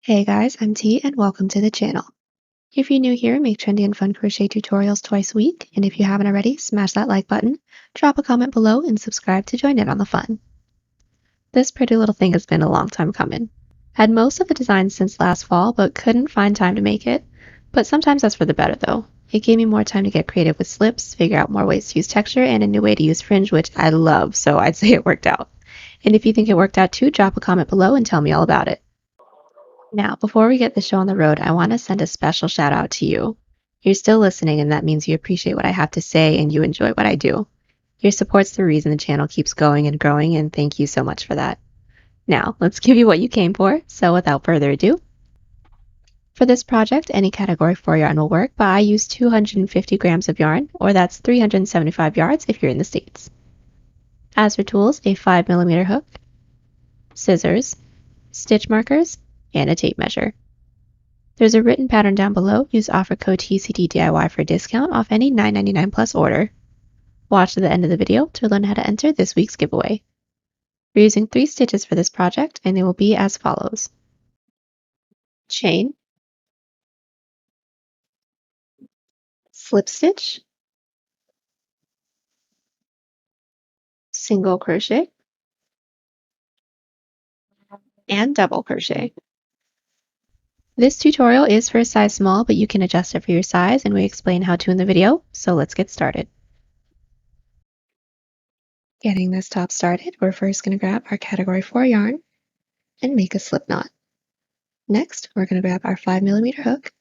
Hey guys, I'm T and welcome to the channel. If you're new here, I make trendy and fun crochet tutorials twice a week, and if you haven't already, smash that like button, drop a comment below, and subscribe to join in on the fun. This pretty little thing has been a long time coming. Had most of the designs since last fall, but couldn't find time to make it. But sometimes that's for the better though. It gave me more time to get creative with slips, figure out more ways to use texture, and a new way to use fringe, which I love, so I'd say it worked out. And if you think it worked out too, drop a comment below and tell me all about it. Now, before we get the show on the road, I want to send a special shout out to you. You're still listening, and that means you appreciate what I have to say and you enjoy what I do. Your support's the reason the channel keeps going and growing, and thank you so much for that. Now, let's give you what you came for. So, without further ado, for this project, any category 4 yarn will work, but I use 250 grams of yarn, or that's 375 yards if you're in the States. As for tools, a 5mm hook, scissors, stitch markers, and a tape measure. There's a written pattern down below. Use offer code TCDDIY for a discount off any $9.99 plus order. Watch to the end of the video to learn how to enter this week's giveaway. We're using 3 stitches for this project, and they will be as follows. Chain, slip stitch, single crochet, and double crochet. This tutorial is for a size small, but you can adjust it for your size, and we explain how to in the video, so let's get started. Getting this top started, we're first going to grab our category 4 yarn and make a slip knot. Next, we're going to grab our 5mm hook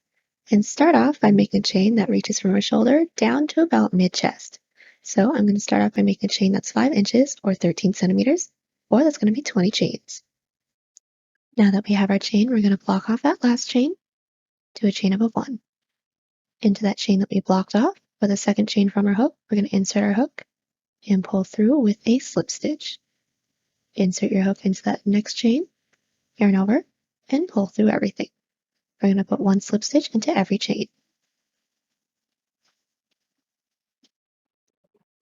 and start off by making a chain that reaches from our shoulder down to about mid-chest. So I'm going to start off by making a chain that's 5 inches or 13 centimeters, or that's going to be 20 chains. Now that we have our chain, we're going to block off that last chain, do a chain of 1. Into that chain that we blocked off, for the second chain from our hook, we're going to insert our hook and pull through with a slip stitch. Insert your hook into that next chain, yarn over, and pull through everything. We're going to put 1 slip stitch into every chain.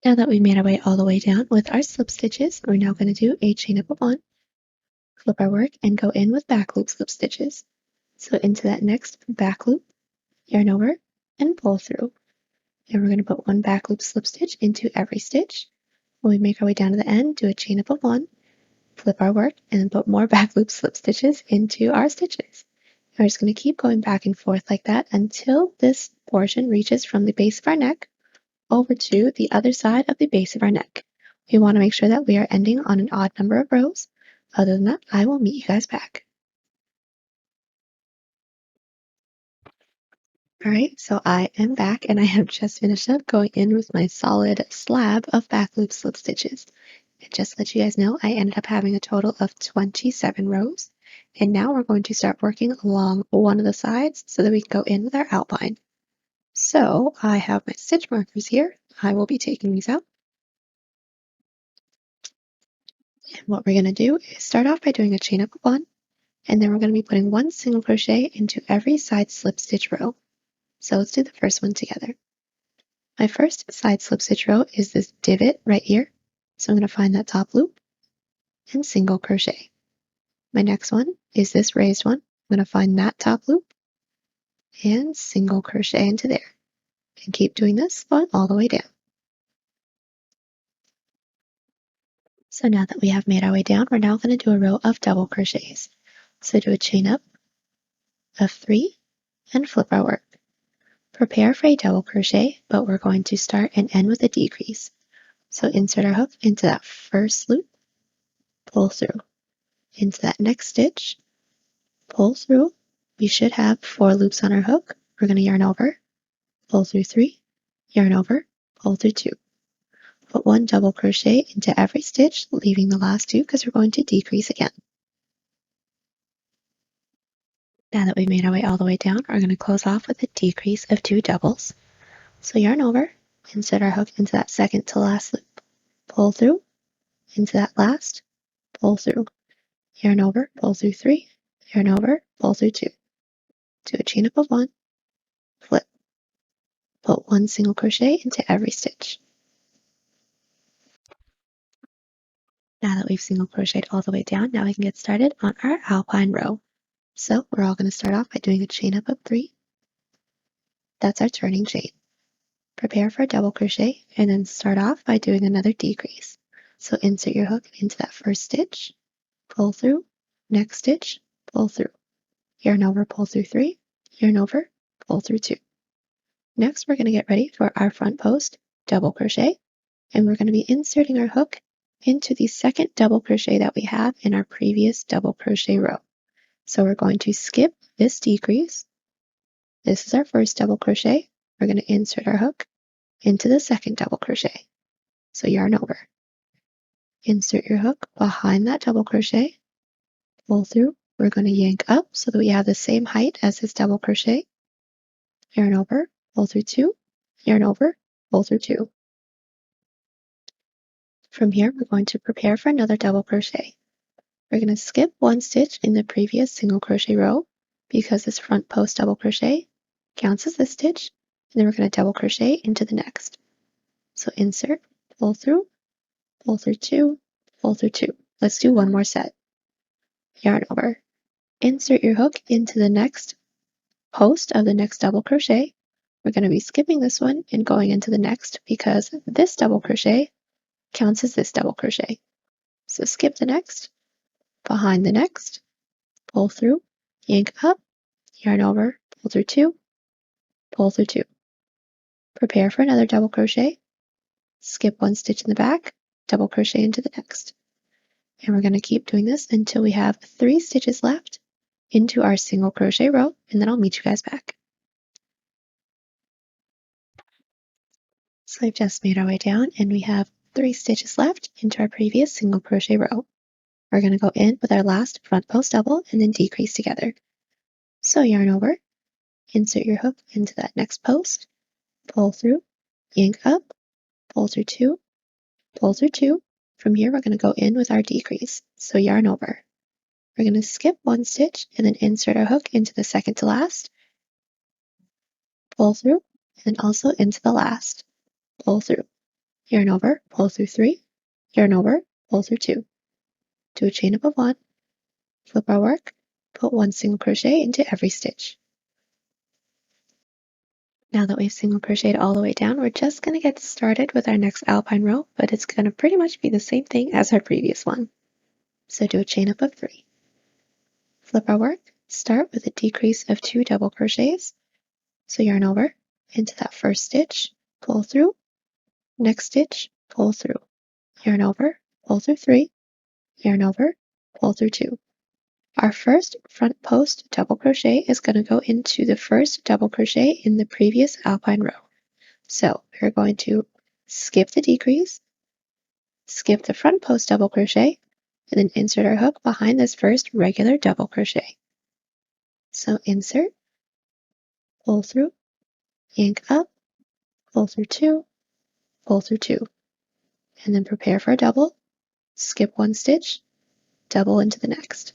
Now that we made our way all the way down with our slip stitches, we're now going to do a chain up of 1, flip our work, and go in with back loop slip stitches. So into that next back loop, yarn over, and pull through. And we're going to put 1 back loop slip stitch into every stitch. When we make our way down to the end, do a chain up of 1, flip our work, and then put more back loop slip stitches into our stitches. And we're just going to keep going back and forth like that until this portion reaches from the base of our neck over to the other side of the base of our neck. We want to make sure that we are ending on an odd number of rows. Other than that, I will meet you guys back. Alright, so I am back and I have just finished up going in with my solid slab of back loop slip stitches. And just to let you guys know, I ended up having a total of 27 rows. And now we're going to start working along one of the sides so that we can go in with our outline. So I have my stitch markers here. I will be taking these out. And what we're going to do is start off by doing a chain up of 1, and then we're going to be putting 1 single crochet into every side slip stitch row. So let's do the first one together. My first side slip stitch row is this divot right here. So I'm going to find that top loop and single crochet. My next one is this raised one. I'm going to find that top loop and single crochet into there. And keep doing this going all the way down. So now that we have made our way down, we're now going to do a row of double crochets. So do a chain up of 3 and flip our work. Prepare for a double crochet, but we're going to start and end with a decrease. So insert our hook into that first loop, pull through. Into that next stitch, pull through. We should have 4 loops on our hook. We're going to yarn over, pull through 3, yarn over, pull through 2. Put 1 double crochet into every stitch, leaving the last 2 because we're going to decrease again. Now that we've made our way all the way down, we're going to close off with a decrease of 2 doubles. So yarn over, insert our hook into that second to last loop, pull through, into that last, pull through, yarn over, pull through 3, yarn over, pull through 2. Do a chain up of 1, flip, put 1 single crochet into every stitch. Now that we've single crocheted all the way down, now we can get started on our alpine row. So we're all going to start off by doing a chain up of 3. That's our turning chain. Prepare for a double crochet and then start off by doing another decrease. So insert your hook into that first stitch, pull through, next stitch, pull through, yarn over, pull through 3, yarn over, pull through 2. Next, we're going to get ready for our front post double crochet, and we're going to be inserting our hook into the second double crochet that we have in our previous double crochet row. So we're going to skip this decrease. This is our first double crochet. We're going to insert our hook into the second double crochet. So yarn over. Insert your hook behind that double crochet, pull through. We're going to yank up so that we have the same height as this double crochet. Yarn over, pull through 2, yarn over, pull through 2. From here, we're going to prepare for another double crochet. We're going to skip 1 stitch in the previous single crochet row because this front post double crochet counts as this stitch, and then we're going to double crochet into the next. So insert, pull through 2, pull through 2. Let's do one more set. Yarn over. Insert your hook into the next post of the next double crochet. We're going to be skipping this one and going into the next because this double crochet counts as this double crochet. So skip the next, behind the next, pull through, yank up, yarn over, pull through 2, pull through 2. Prepare for another double crochet, skip 1 stitch in the back, double crochet into the next. And we're going to keep doing this until we have 3 stitches left into our single crochet row, and then I'll meet you guys back. So we've just made our way down and we have 3 stitches left into our previous single crochet row. We're going to go in with our last front post double and then decrease together. So yarn over, insert your hook into that next post, pull through, yank up, pull through 2, pull through 2. From here we're going to go in with our decrease. So yarn over. We're going to skip 1 stitch and then insert our hook into the second to last, pull through, and then also into the last, pull through, yarn over, pull through 3, yarn over, pull through 2. Do a chain up of 1, flip our work, put 1 single crochet into every stitch. Now that we've single crocheted all the way down, we're just going to get started with our next alpine row, but it's going to pretty much be the same thing as our previous one. So do a chain up of 3. Flip our work, start with a decrease of 2 double crochets. So yarn over into that first stitch, pull through, next stitch, pull through, yarn over, pull through 3, yarn over, pull through 2. Our first front post double crochet is going to go into the first double crochet in the previous alpine row. So we're going to skip the decrease, skip the front post double crochet, and then insert our hook behind this first regular double crochet. So insert, pull through, yank up, pull through 2, pull through 2, and then prepare for a double, skip 1 stitch, double into the next.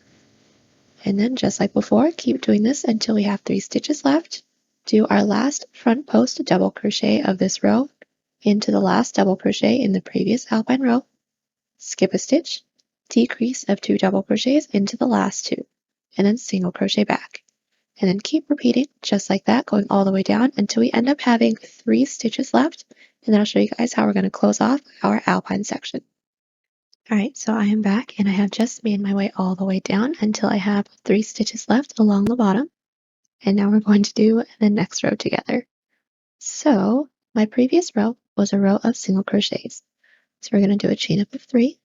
And then just like before, keep doing this until we have 3 stitches left. Do our last front post double crochet of this row into the last double crochet in the previous alpine row, skip a stitch, decrease of 2 double crochets into the last 2, and then single crochet back. And then keep repeating just like that, going all the way down until we end up having 3 stitches left, and then I'll show you guys how we're going to close off our alpine section. Alright, so I am back and I have just made my way all the way down until I have 3 stitches left along the bottom. And now we're going to do the next row together. So my previous row was a row of single crochets. So we're going to do a chain up of 3,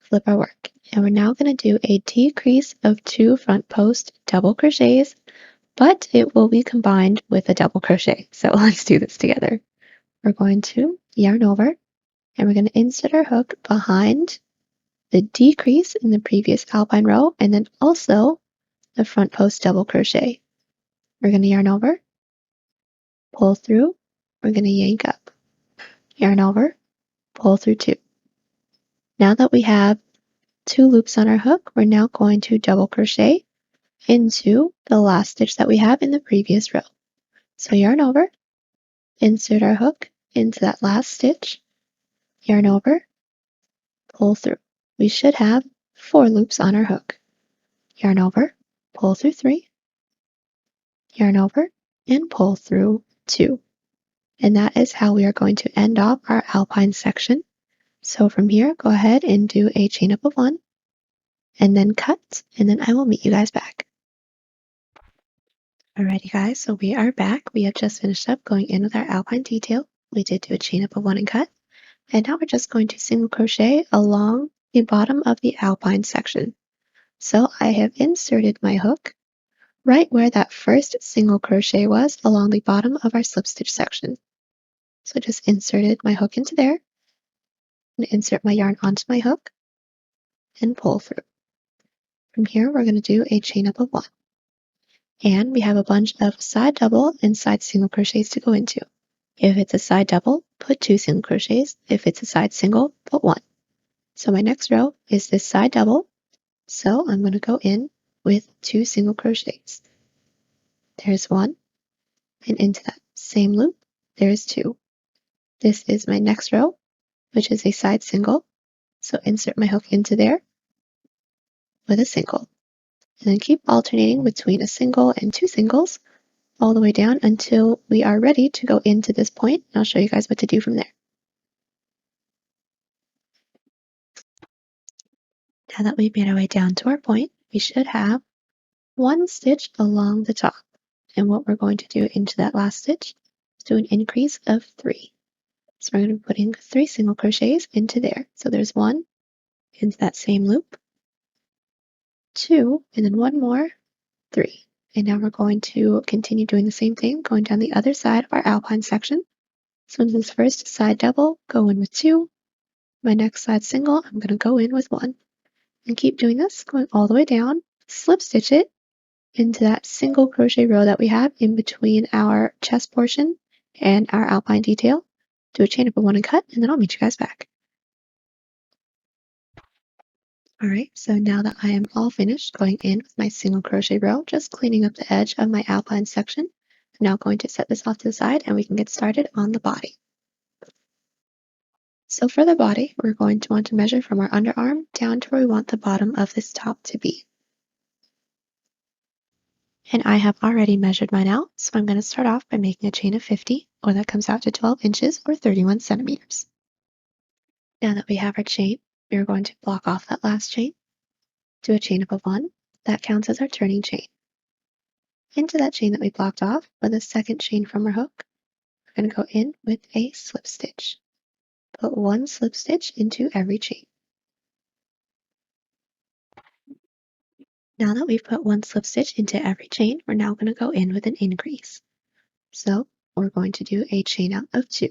flip our work. And we're now going to do a decrease of 2 front post double crochets, but it will be combined with a double crochet. So let's do this together. We're going to yarn over and we're going to insert our hook behind the decrease in the previous alpine row and then also the front post double crochet. We're going to yarn over, pull through, we're going to yank up, yarn over, pull through 2. Now that we have 2 loops on our hook, we're now going to double crochet into the last stitch that we have in the previous row. So yarn over, insert our hook into that last stitch, yarn over, pull through. We should have 4 loops on our hook. Yarn over, pull through 3, yarn over, and pull through 2. And that is how we are going to end off our alpine section. So from here, go ahead and do a chain up of 1, and then cut, and then I will meet you guys back. Alrighty guys, so we are back. We have just finished up going in with our alpine detail. We did do a chain up of 1 and cut, and now we're just going to single crochet along the bottom of the alpine section. So I have inserted my hook right where that first single crochet was along the bottom of our slip stitch section. So just inserted my hook into there, and insert my yarn onto my hook and pull through. From here, we're going to do a chain up of 1. And we have a bunch of side double and side single crochets to go into. If it's a side double, put 2 single crochets. If it's a side single, put 1. So my next row is this side double. So I'm going to go in with 2 single crochets. There's 1, and into that same loop, there's 2. This is my next row, which is a side single. So insert my hook into there with a single. And then keep alternating between a single and 2 singles all the way down until we are ready to go into this point. I'll show you guys what to do from there. Now that we've made our way down to our point, we should have 1 stitch along the top. And what we're going to do into that last stitch is do an increase of 3. So we're going to be putting 3 single crochets into there. So there's 1 into that same loop, 2, and then 1 more, 3. And now we're going to continue doing the same thing, going down the other side of our alpine section. So in this first side double, go in with 2. My next side single, I'm going to go in with 1. And keep doing this, going all the way down, slip stitch it into that single crochet row that we have in between our chest portion and our alpine detail. Do a chain up of 1 and cut, and then I'll meet you guys back. Alright, so now that I am all finished going in with my single crochet row, just cleaning up the edge of my alpine section, I'm now going to set this off to the side and we can get started on the body. So for the body, we're going to want to measure from our underarm down to where we want the bottom of this top to be. And I have already measured mine out, so I'm going to start off by making a chain of 50, or that comes out to 12 inches or 31 centimeters. Now that we have our chain, we're going to block off that last chain, do a chain up of 1, that counts as our turning chain. Into that chain that we blocked off, with a second chain from our hook, we're going to go in with a slip stitch. Put 1 slip stitch into every chain. Now that we've put 1 slip stitch into every chain, we're now going to go in with an increase. So we're going to do a chain out of 2.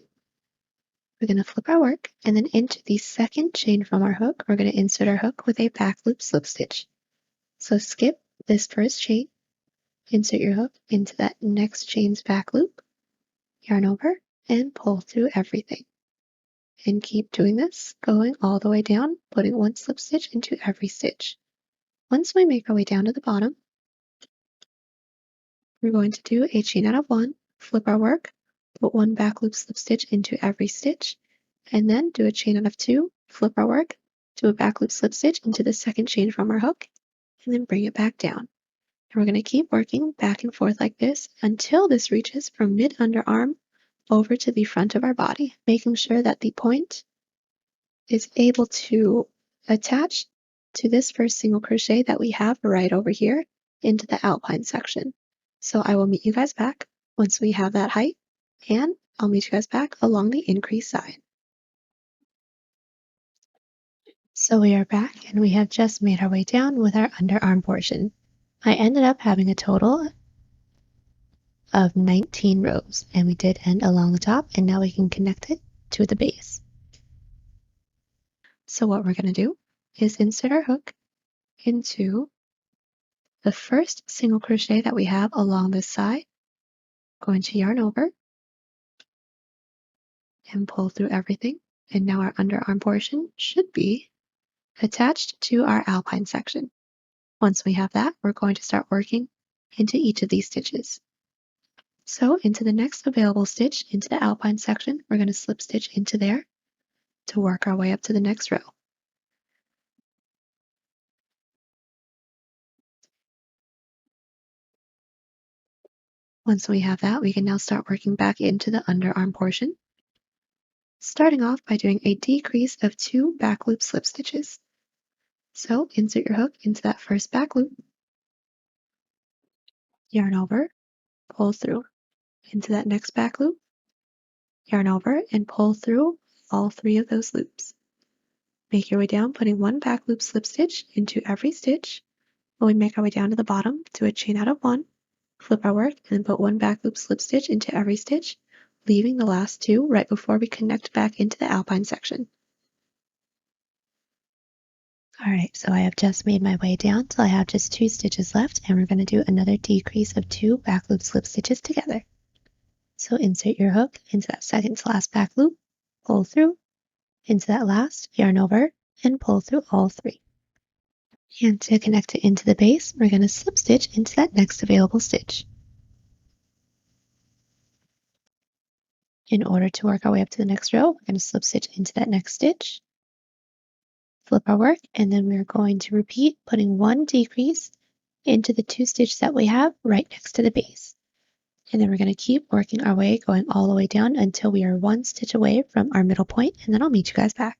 We're going to flip our work, and then into the second chain from our hook, we're going to insert our hook with a back loop slip stitch. So skip this first chain, insert your hook into that next chain's back loop, yarn over, and pull through everything. And keep doing this, going all the way down, putting 1 slip stitch into every stitch. Once we make our way down to the bottom, we're going to do a chain out of 1, flip our work, put 1 back loop slip stitch into every stitch, and then do a chain out of 2, flip our work, do a back loop slip stitch into the second chain from our hook, and then bring it back down. And we're going to keep working back and forth like this until this reaches from mid underarm over to the front of our body, making sure that the point is able to attach to this first single crochet that we have right over here into the alpine section. So I will meet you guys back once we have that height, and I'll meet you guys back along the increase side. So we are back, and we have just made our way down with our underarm portion. I ended up having a total of 19 rows, and we did end along the top, and now we can connect it to the base. So what we're going to do is insert our hook into the first single crochet that we have along this side, going to yarn over and pull through everything, and now our underarm portion should be attached to our alpine section. Once we have that, we're going to start working into each of these stitches. So into the next available stitch into the alpine section, we're going to slip stitch into there to work our way up to the next row. Once we have that, we can now start working back into the underarm portion, starting off by doing a decrease of 2 back loop slip stitches. So insert your hook into that first back loop, yarn over, pull through into that next back loop, yarn over, and pull through all 3 of those loops. Make your way down, putting 1 back loop slip stitch into every stitch. When we make our way down to the bottom, do a chain out of 1, flip our work, and then put 1 back loop slip stitch into every stitch, leaving the last 2 right before we connect back into the alpine section. Alright, so I have just made my way down till I have just 2 stitches left, and we're going to do another decrease of 2 back loop slip stitches together. So insert your hook into that second to last back loop, pull through, into that last, yarn over, and pull through all 3. And to connect it into the base, we're going to slip stitch into that next available stitch. In order to work our way up to the next row, we're going to slip stitch into that next stitch, flip our work, and then we're going to repeat putting 1 decrease into the 2 stitches that we have right next to the base. And then we're going to keep working our way, going all the way down until we are 1 stitch away from our middle point, and then I'll meet you guys back.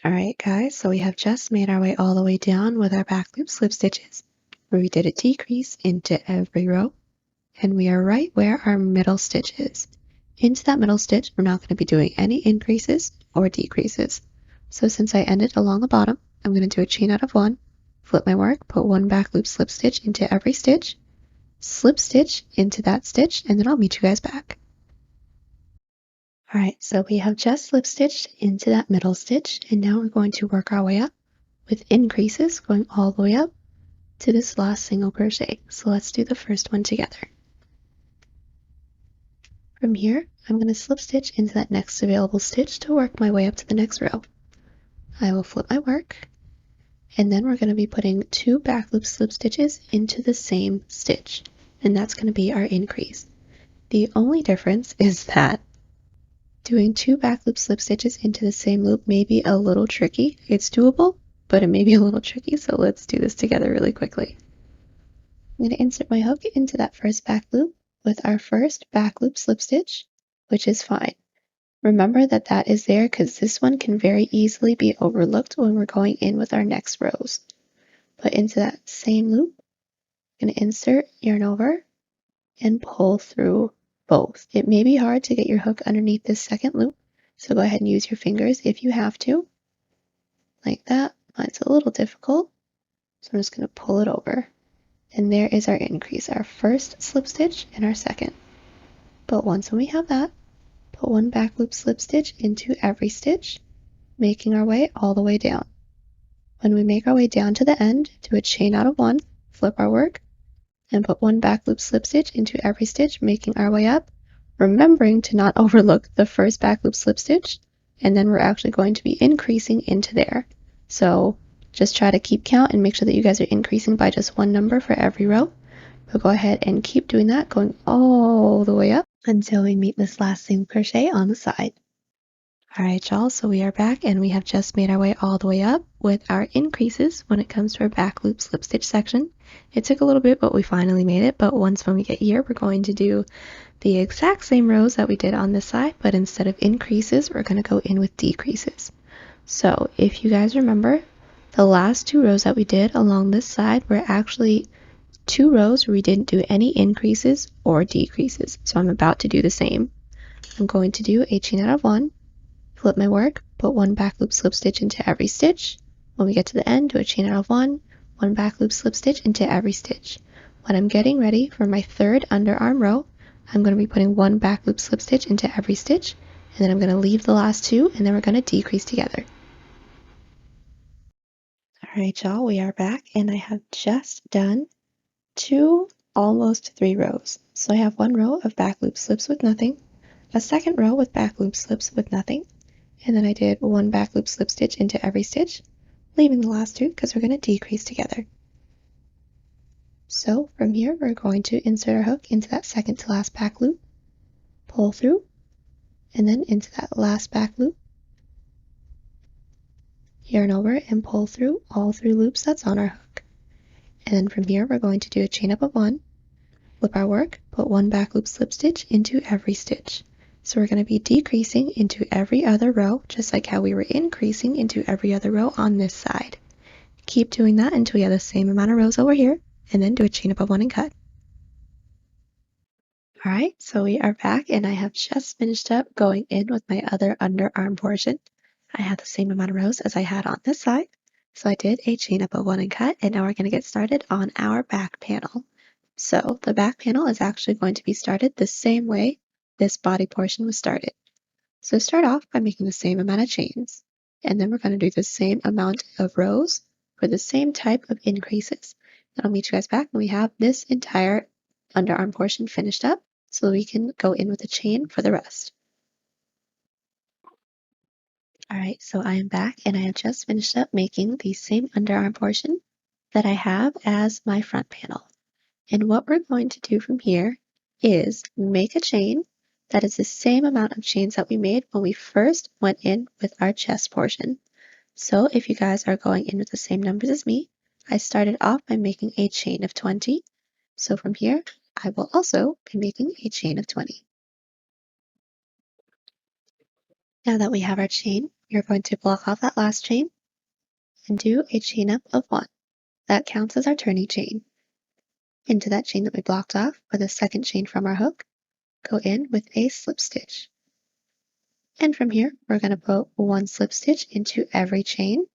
Alright guys, so we have just made our way all the way down with our back loop slip stitches, where we did a decrease into every row, and we are right where our middle stitch is. Into that middle stitch, we're not going to be doing any increases or decreases. So since I ended along the bottom, I'm going to do a chain out of 1, flip my work, put 1 back loop slip stitch into every stitch, slip stitch into that stitch, and then I'll meet you guys back. Alright, so we have just slip stitched into that middle stitch, and now we're going to work our way up with increases going all the way up to this last single crochet. So let's do the first one together. From here, I'm going to slip stitch into that next available stitch to work my way up to the next row. I will flip my work, and then we're going to be putting 2 back loop slip stitches into the same stitch, and that's going to be our increase. The only difference is that doing 2 back loop slip stitches into the same loop may be a little tricky. It's doable, but it may be a little tricky, so let's do this together really quickly. I'm going to insert my hook into that first back loop with our first back loop slip stitch, which is fine. Remember that that is there because this one can very easily be overlooked when we're going in with our next rows. Put into that same loop, I'm going to insert, yarn over, and pull through both. It may be hard to get your hook underneath this second loop, so go ahead and use your fingers if you have to, like that. Mine's a little difficult, so I'm just going to pull it over. And there is our increase, our first slip stitch and our second. But once when we have that, put 1 back loop slip stitch into every stitch, making our way all the way down. When we make our way down to the end, do a chain out of 1, flip our work, and put 1 back loop slip stitch into every stitch, making our way up, remembering to not overlook the first back loop slip stitch, and then we're actually going to be increasing into there. So just try to keep count and make sure that you guys are increasing by just 1 number for every row. But go ahead and keep doing that, going all the way up until we meet this last single crochet on the side. Alright y'all, so we are back and we have just made our way all the way up with our increases when it comes to our back loop slip stitch section. It took a little bit, but we finally made it. But once when we get here, we're going to do the exact same rows that we did on this side, but instead of increases, we're going to go in with decreases. So if you guys remember, the last 2 rows that we did along this side were actually 2 rows where we didn't do any increases or decreases. So I'm about to do the same. I'm going to do a chain out of 1, flip my work, put 1 back loop slip stitch into every stitch. When we get to the end, do a chain out of 1, 1 back loop slip stitch into every stitch. When I'm getting ready for my 3rd underarm row, I'm going to be putting 1 back loop slip stitch into every stitch, and then I'm going to leave the last 2, and then we're going to decrease together. Alright y'all, we are back, and I have just done 2, almost 3 rows. So I have 1 row of back loop slips with nothing, a second row with back loop slips with nothing, and then I did 1 back loop slip stitch into every stitch, leaving the last 2 because we're going to decrease together. So from here, we're going to insert our hook into that second to last back loop, pull through, and then into that last back loop, yarn over and pull through all 3 loops that's on our hook. And then from here, we're going to do a chain up of 1, flip our work, put one back loop slip stitch into every stitch. So we're going to be decreasing into every other row, just like how we were increasing into every other row on this side. Keep doing that until we have the same amount of rows over here, and then do a chain up of one and cut. All right, so we are back, and I have just finished up going in with my other underarm portion. I had the same amount of rows as I had on this side, so I did a chain up of one and cut, and now we're going to get started on our back panel. So the back panel is actually going to be started the same way this body portion was started. So start off by making the same amount of chains, and then we're going to do the same amount of rows for the same type of increases. And I'll meet you guys back when we have this entire underarm portion finished up, so we can go in with a chain for the rest. All right, so I am back, and I have just finished up making the same underarm portion that I have as my front panel. And what we're going to do from here is make a chain that is the same amount of chains that we made when we first went in with our chest portion. So if you guys are going in with the same numbers as me, I started off by making a chain of 20. So from here, I will also be making a chain of 20. Now that we have our chain, you're going to block off that last chain and do a chain up of 1. That counts as our turning chain. Into that chain that we blocked off, or the second chain from our hook, go in with a slip stitch. And from here, we're going to put one slip stitch into every chain.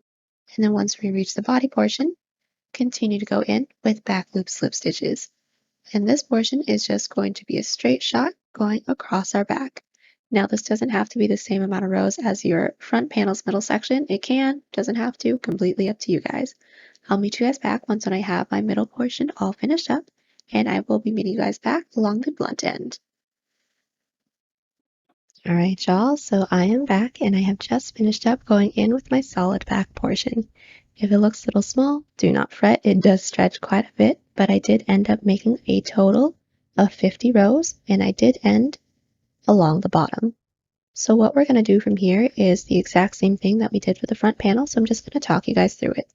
And then once we reach the body portion, continue to go in with back loop slip stitches. And this portion is just going to be a straight shot going across our back. Now this doesn't have to be the same amount of rows as your front panel's middle section. It can, doesn't have to, completely up to you guys. I'll meet you guys back once when I have my middle portion all finished up, and I will be meeting you guys back along the blunt end. All right, y'all, so I am back, and I have just finished up going in with my solid back portion. If it looks a little small, do not fret. It does stretch quite a bit, but I did end up making a total of 50 rows, and I did end along the bottom. So what we're going to do from here is the exact same thing that we did for the front panel, so I'm just going to talk you guys through it.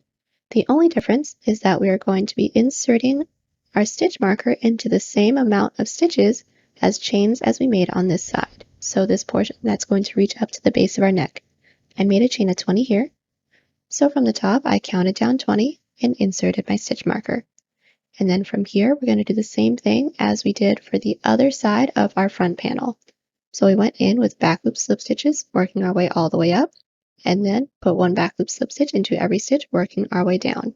The only difference is that we are going to be inserting our stitch marker into the same amount of stitches as chains as we made on this side. So this portion, that's going to reach up to the base of our neck. I made a chain of 20 here. So from the top, I counted down 20 and inserted my stitch marker. And then from here, we're going to do the same thing as we did for the other side of our front panel. So we went in with back loop slip stitches, working our way all the way up, and then put one back loop slip stitch into every stitch, working our way down.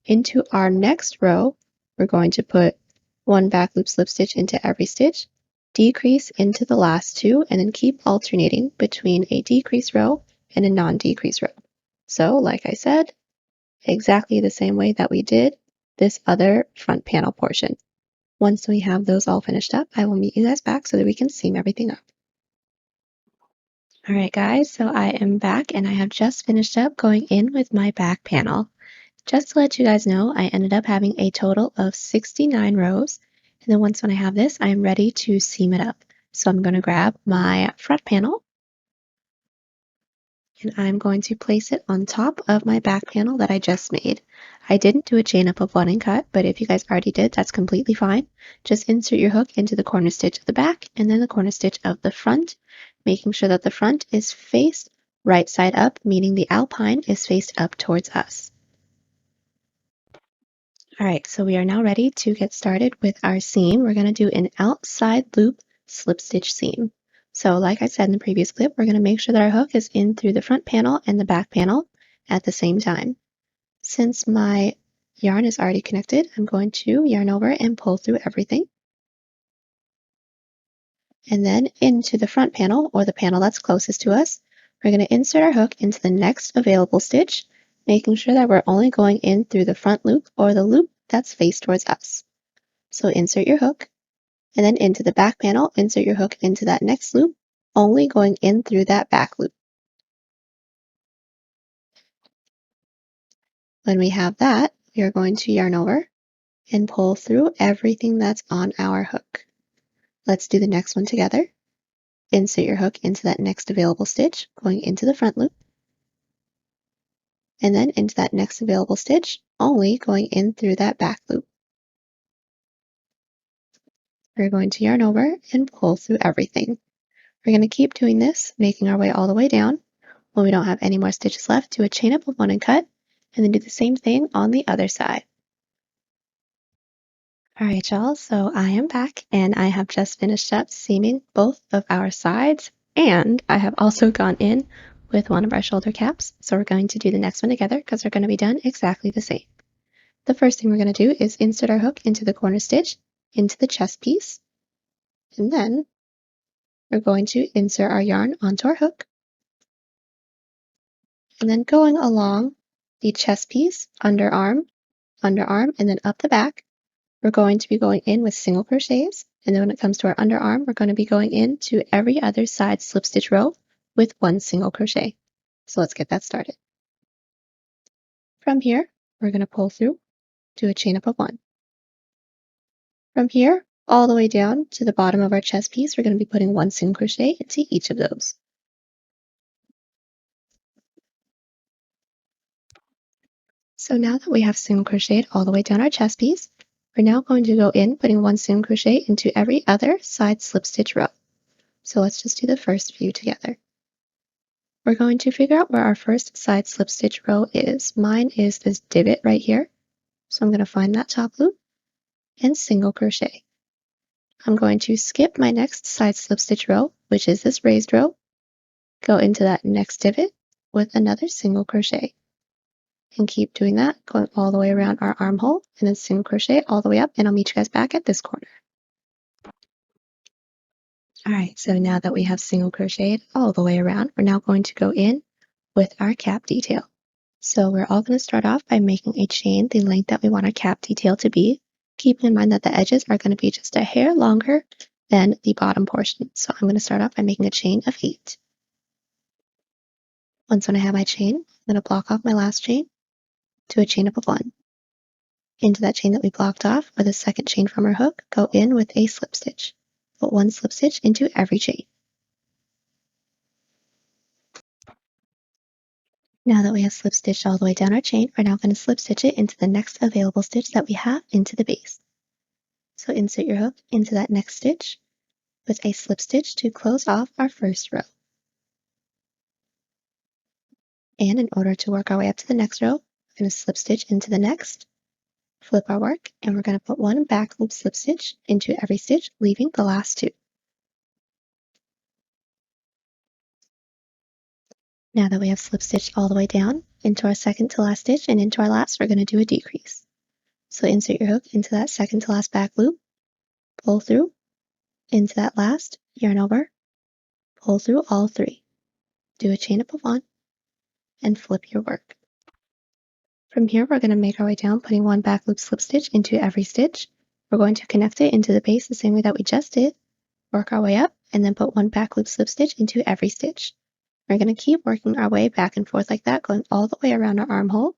Into our next row, we're going to put one back loop slip stitch into every stitch, decrease into the last two, and then keep alternating between a decrease row and a non-decrease row. So like I said, exactly the same way that we did this other front panel portion. Once we have those all finished up, I will meet you guys back so that we can seam everything up. All right, guys, so I am back, and I have just finished up going in with my back panel. Just to let you guys know, I ended up having a total of 69 rows. And then once when I have this, I'm ready to seam it up. So I'm going to grab my front panel, and I'm going to place it on top of my back panel that I just made. I didn't do a chain up of one and cut, but if you guys already did, that's completely fine. Just insert your hook into the corner stitch of the back and then the corner stitch of the front, making sure that the front is faced right side up, meaning the alpine is faced up towards us. All right, so we are now ready to get started with our seam. We're going to do an outside loop slip stitch seam. So like I said in the previous clip, we're going to make sure that our hook is in through the front panel and the back panel at the same time. Since my yarn is already connected, I'm going to yarn over and pull through everything. And then into the front panel, or the panel that's closest to us, we're going to insert our hook into the next available stitch, making sure that we're only going in through the front loop or the loop that's faced towards us. So insert your hook, and then into the back panel, insert your hook into that next loop, only going in through that back loop. When we have that, we are going to yarn over and pull through everything that's on our hook. Let's do the next one together. Insert your hook into that next available stitch, going into the front loop, and then into that next available stitch, only going in through that back loop. We're going to yarn over and pull through everything. We're going to keep doing this, making our way all the way down. When we don't have any more stitches left, do a chain up of 1 and cut, and then do the same thing on the other side. All right, y'all, so I am back and I have just finished up seaming both of our sides, and I have also gone in with one of our shoulder caps. So we're going to do the next one together because they're going to be done exactly the same. The first thing we're going to do is insert our hook into the corner stitch, into the chest piece, and then we're going to insert our yarn onto our hook, and then going along the chest piece, underarm, underarm, and then up the back, we're going to be going in with single crochets, and then when it comes to our underarm, we're going to be going into every other side slip stitch row with 1 single crochet. So let's get that started. From here, we're going to pull through, do a chain up of 1. From here, all the way down to the bottom of our chest piece, we're going to be putting 1 single crochet into each of those. So now that we have single crocheted all the way down our chest piece, we're now going to go in putting 1 single crochet into every other side slip stitch row. So let's just do the first few together. We're going to figure out where our first side slip stitch row is. Mine is this divot right here. So I'm going to find that top loop and single crochet. I'm going to skip my next side slip stitch row, which is this raised row, go into that next divot with another single crochet. And keep doing that, going all the way around our armhole, and then single crochet all the way up, and I'll meet you guys back at this corner. All right, so now that we have single crocheted all the way around, we're now going to go in with our cap detail. So we're all going to start off by making a chain the length that we want our cap detail to be, keeping in mind that the edges are going to be just a hair longer than the bottom portion. So I'm going to start off by making a chain of 8. Once when I have my chain, I'm going to block off my last chain, do a chain up of 1. Into that chain that we blocked off, or the second chain from our hook, go in with a slip stitch. Put 1 slip stitch into every chain. Now that we have slip stitched all the way down our chain, we're now going to slip stitch it into the next available stitch that we have into the base. So insert your hook into that next stitch with a slip stitch to close off our first row. And in order to work our way up to the next row, we're going to slip stitch into the next, flip our work, and we're going to put 1 back loop slip stitch into every stitch, leaving the last 2. Now that we have slip stitched all the way down into our second to last stitch and into our last, we're going to do a decrease. So insert your hook into that second to last back loop, pull through, into that last, yarn over, pull through all 3. Do a chain up of 1 and flip your work. From here, we're going to make our way down, putting 1 back loop slip stitch into every stitch. We're going to connect it into the base the same way that we just did, work our way up, and then put 1 back loop slip stitch into every stitch. We're going to keep working our way back and forth like that, going all the way around our armhole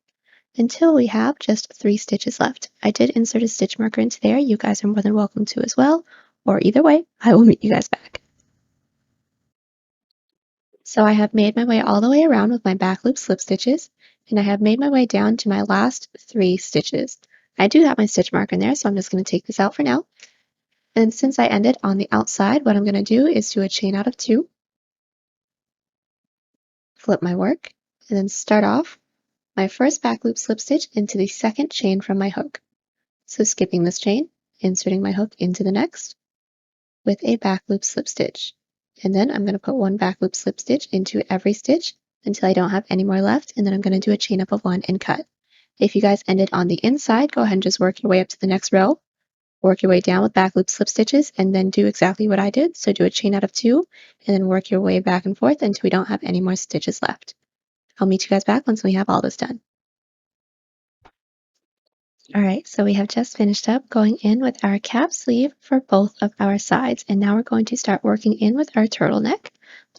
until we have just 3 stitches left. I did insert a stitch marker into there. You guys are more than welcome to as well, or either way, I will meet you guys back. So I have made my way all the way around with my back loop slip stitches, and I have made my way down to my last 3 stitches. I do have my stitch marker in there, so I'm just going to take this out for now. And since I ended on the outside, what I'm going to do is do a chain out of 2, flip my work, and then start off my first back loop slip stitch into the second chain from my hook. So skipping this chain, inserting my hook into the next with a back loop slip stitch. And then I'm going to put 1 back loop slip stitch into every stitch until I don't have any more left, and then I'm going to do a chain up of 1 and cut. If you guys ended on the inside, go ahead and just work your way up to the next row, work your way down with back loop slip stitches, and then do exactly what I did. So do a chain out of 2, and then work your way back and forth until we don't have any more stitches left. I'll meet you guys back once we have all this done. All right, so we have just finished up going in with our cap sleeve for both of our sides, and now we're going to start working in with our turtleneck.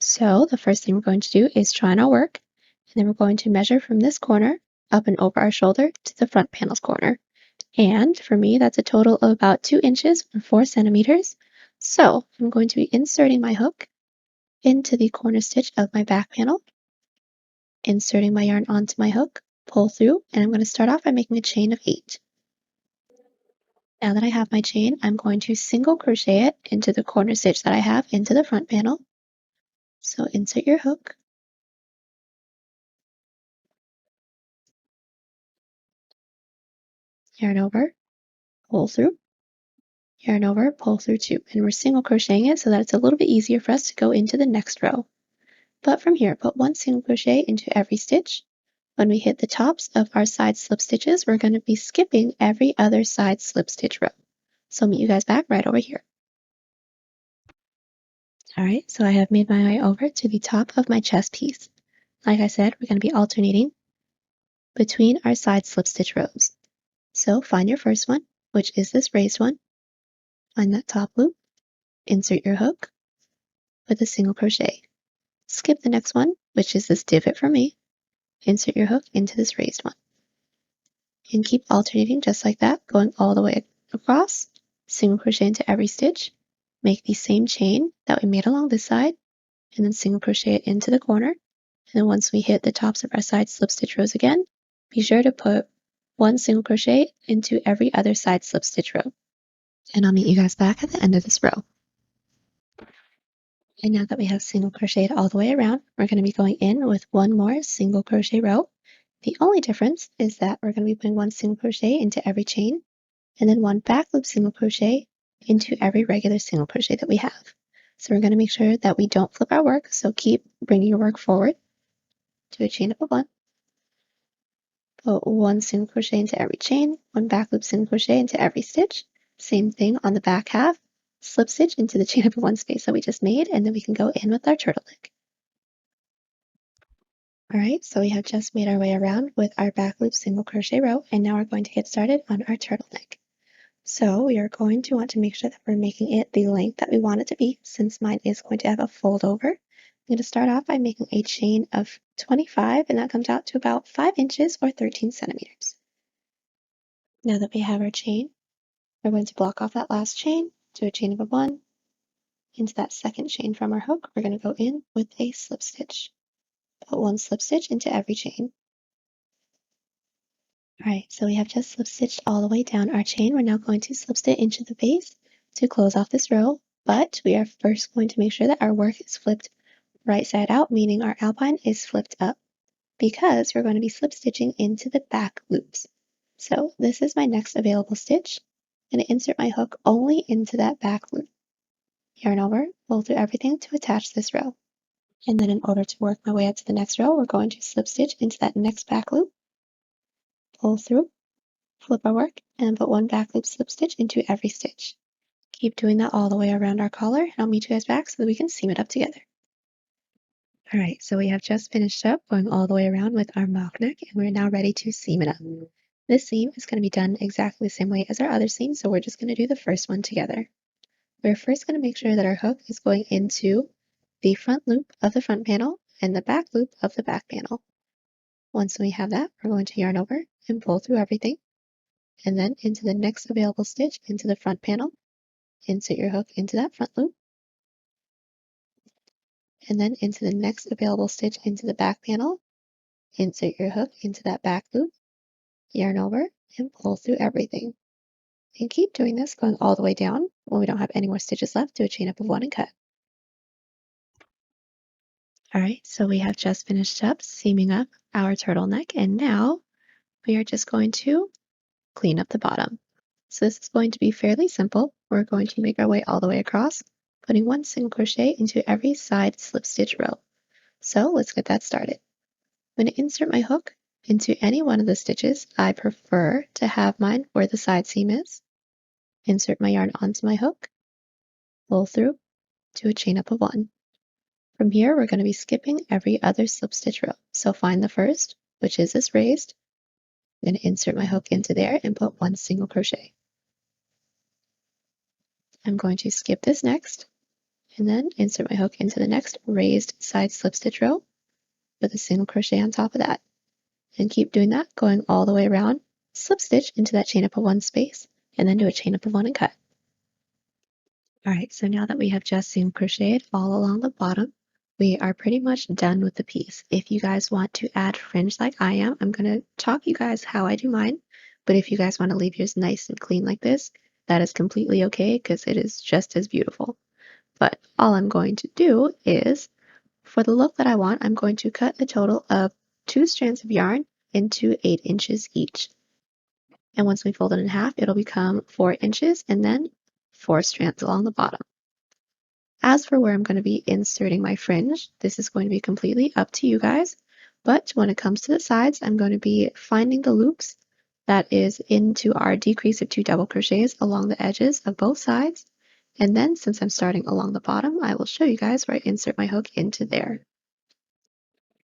So the first thing we're going to do is try on our work, and then we're going to measure from this corner up and over our shoulder to the front panel's corner. And for me, that's a total of about 2 inches or 4 centimeters. So I'm going to be inserting my hook into the corner stitch of my back panel, inserting my yarn onto my hook, pull through, and I'm going to start off by making a chain of 8. Now that I have my chain, I'm going to single crochet it into the corner stitch that I have into the front panel. So insert your hook, yarn over, pull through, yarn over, pull through two, and we're single crocheting it so that it's a little bit easier for us to go into the next row. But from here, put one single crochet into every stitch. When we hit the tops of our side slip stitches, we're going to be skipping every other side slip stitch row. So I'll meet you guys back right over here. All right, so I have made my way over to the top of my chest piece. Like I said, we're going to be alternating between our side slip stitch rows. So find your first one, which is this raised one. Find that top loop, insert your hook with a single crochet. Skip the next one, which is this divot for me. Insert your hook into this raised one. And keep alternating just like that, going all the way across, single crochet into every stitch, make the same chain that we made along this side, and then single crochet it into the corner. And then once we hit the tops of our side slip stitch rows again, be sure to put one single crochet into every other side slip stitch row. And I'll meet you guys back at the end of this row. And now that we have single crocheted all the way around, we're going to be going in with one more single crochet row. The only difference is that we're going to be putting one single crochet into every chain and then one back loop single crochet into every regular single crochet that we have. So we're going to make sure that we don't flip our work. So keep bringing your work forward. Do a chain up of one. Put one single crochet into every chain, one back loop single crochet into every stitch. Same thing on the back half. Slip stitch into the chain up of one space that we just made, and then we can go in with our turtleneck. All right, so we have just made our way around with our back loop single crochet row, and now we're going to get started on our turtleneck. So we are going to want to make sure that we're making it the length that we want it to be, since mine is going to have a fold over. I'm going to start off by making a chain of 25, and that comes out to about 5 inches or 13 centimeters. Now that we have our chain, we're going to block off that last chain, do a chain of a 1. Into that second chain from our hook, we're going to go in with a slip stitch. Put one slip stitch into every chain. All right, so we have just slip stitched all the way down our chain. We're now going to slip stitch into the base to close off this row, but we are first going to make sure that our work is flipped right side out, meaning our alpine is flipped up, because we're going to be slip stitching into the back loops. So this is my next available stitch. I'm going to insert my hook only into that back loop. Yarn over, pull through everything to attach this row. And then in order to work my way up to the next row, we're going to slip stitch into that next back loop, pull through, flip our work, and put one back loop slip stitch into every stitch. Keep doing that all the way around our collar, and I'll meet you guys back so that we can seam it up together. All right, so we have just finished up going all the way around with our mock neck, and we're now ready to seam it up. This seam is going to be done exactly the same way as our other seam, so we're just going to do the first one together. We're first going to make sure that our hook is going into the front loop of the front panel and the back loop of the back panel. Once we have that, we're going to yarn over and pull through everything, and then into the next available stitch into the front panel, insert your hook into that front loop, and then into the next available stitch into the back panel, insert your hook into that back loop, yarn over, and pull through everything. And keep doing this, going all the way down. When we don't have any more stitches left, do a chain up of 1 and cut. All right, so we have just finished up seaming up our turtleneck, and now we are just going to clean up the bottom. So this is going to be fairly simple. We're going to make our way all the way across, putting one single crochet into every side slip stitch row. So let's get that started. I'm going to insert my hook into any one of the stitches. I prefer to have mine where the side seam is. Insert my yarn onto my hook, pull through, do a chain up of 1. From here, we're going to be skipping every other slip stitch row. So find the first, which is this raised. I'm going to insert my hook into there and put one single crochet. I'm going to skip this next, and then insert my hook into the next raised side slip stitch row with a single crochet on top of that. And keep doing that, going all the way around, slip stitch into that chain up of 1 space, and then do a chain up of 1 and cut. All right, so now that we have just seam crocheted all along the bottom, we are pretty much done with the piece. If you guys want to add fringe like I am, I'm going to talk you guys how I do mine, but if you guys want to leave yours nice and clean like this, that is completely okay because it is just as beautiful. But all I'm going to do is, for the look that I want, I'm going to cut a total of 2 strands of yarn into 8 inches each. And once we fold it in half, it'll become 4 inches and then 4 strands along the bottom. As for where I'm going to be inserting my fringe, this is going to be completely up to you guys. But when it comes to the sides, I'm going to be finding the loops that is into our decrease of 2 double crochets along the edges of both sides. And then since I'm starting along the bottom, I will show you guys where I insert my hook into there.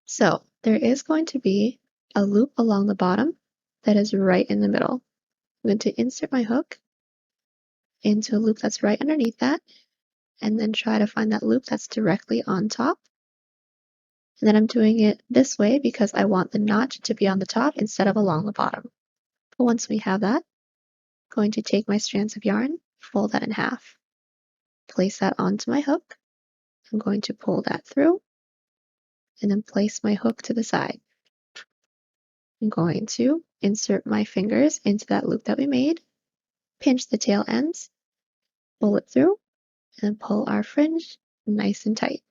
So there is going to be a loop along the bottom that is right in the middle. I'm going to insert my hook into a loop that's right underneath that, and then try to find that loop that's directly on top. And then I'm doing it this way because I want the notch to be on the top instead of along the bottom. But once we have that, I'm going to take my strands of yarn, fold that in half, place that onto my hook. I'm going to pull that through and then place my hook to the side. I'm going to insert my fingers into that loop that we made, pinch the tail ends, pull it through, and pull our fringe nice and tight.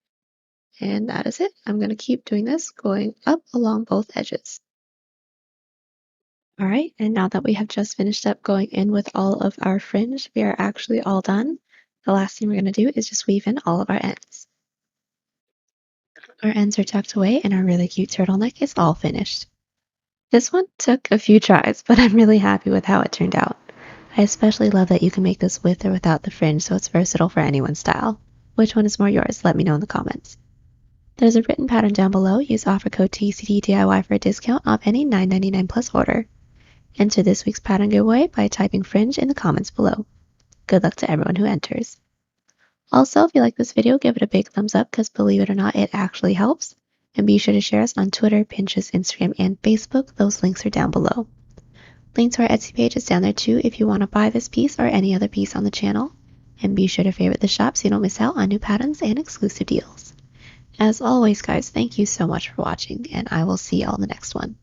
And that is it. I'm going to keep doing this, going up along both edges. All right, and now that we have just finished up going in with all of our fringe, we are actually all done. The last thing we're going to do is just weave in all of our ends. Our ends are tucked away and our really cute turtleneck is all finished. This one took a few tries, but I'm really happy with how it turned out. I especially love that you can make this with or without the fringe, so it's versatile for anyone's style. Which one is more yours? Let me know in the comments. There's a written pattern down below. Use offer code TCTDIY for a discount off any $9.99 plus order. Enter this week's pattern giveaway by typing fringe in the comments below. Good luck to everyone who enters. Also, if you like this video, give it a big thumbs up because believe it or not, it actually helps. And be sure to share us on Twitter, Pinterest, Instagram, and Facebook. Those links are down below. Link to our Etsy page is down there too if you want to buy this piece or any other piece on the channel. And be sure to favorite the shop so you don't miss out on new patterns and exclusive deals. As always, guys, thank you so much for watching, and I will see y'all in the next one.